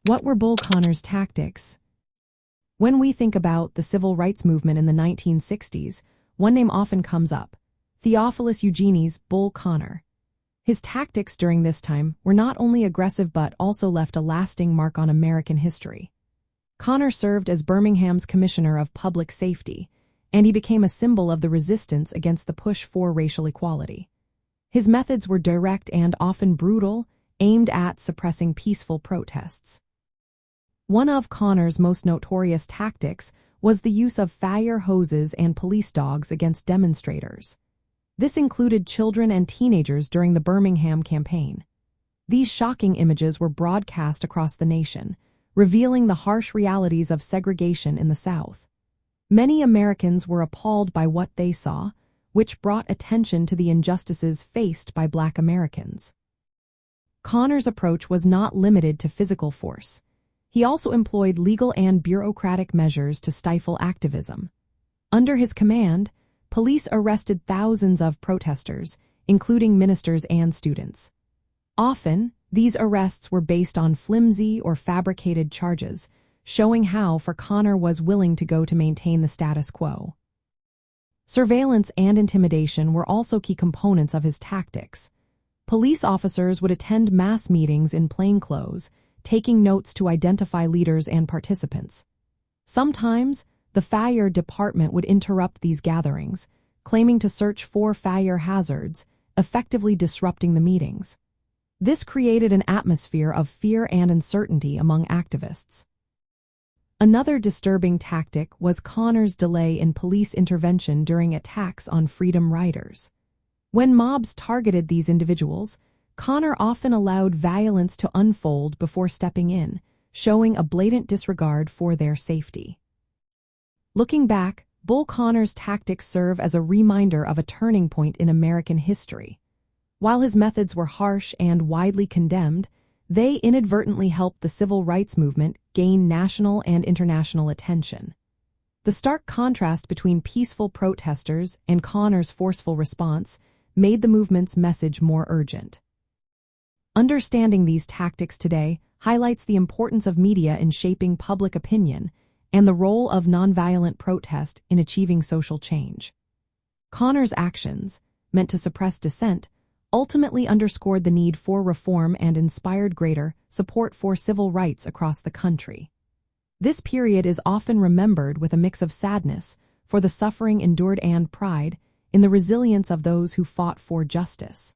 What were Bull Connor's tactics? When we think about the civil rights movement in the 1960s, one name often comes up: Theophilus Eugenes Bull Connor. His tactics during this time were not only aggressive but also left a lasting mark on American history. Connor served as Birmingham's Commissioner of Public Safety, and he became a symbol of the resistance against the push for racial equality. His methods were direct and often brutal, aimed at suppressing peaceful protests. One of Connor's most notorious tactics was the use of fire hoses and police dogs against demonstrators. This included children and teenagers during the Birmingham campaign. These shocking images were broadcast across the nation, revealing the harsh realities of segregation in the South. Many Americans were appalled by what they saw, which brought attention to the injustices faced by Black Americans. Connor's approach was not limited to physical force. He also employed legal and bureaucratic measures to stifle activism. Under his command, police arrested thousands of protesters, including ministers and students. Often, these arrests were based on flimsy or fabricated charges, showing how far Connor was willing to go to maintain the status quo. Surveillance and intimidation were also key components of his tactics. Police officers would attend mass meetings in plain clothes, taking notes to identify leaders and participants. Sometimes, the fire department would interrupt these gatherings, claiming to search for fire hazards, effectively disrupting the meetings. This created an atmosphere of fear and uncertainty among activists. Another disturbing tactic was Connor's delay in police intervention during attacks on freedom riders. When mobs targeted these individuals, Connor often allowed violence to unfold before stepping in, showing a blatant disregard for their safety. Looking back, Bull Connor's tactics serve as a reminder of a turning point in American history. While his methods were harsh and widely condemned, they inadvertently helped the civil rights movement gain national and international attention. The stark contrast between peaceful protesters and Connor's forceful response made the movement's message more urgent. Understanding these tactics today highlights the importance of media in shaping public opinion and the role of nonviolent protest in achieving social change. Connor's actions, meant to suppress dissent, ultimately underscored the need for reform and inspired greater support for civil rights across the country. This period is often remembered with a mix of sadness for the suffering endured and pride in the resilience of those who fought for justice.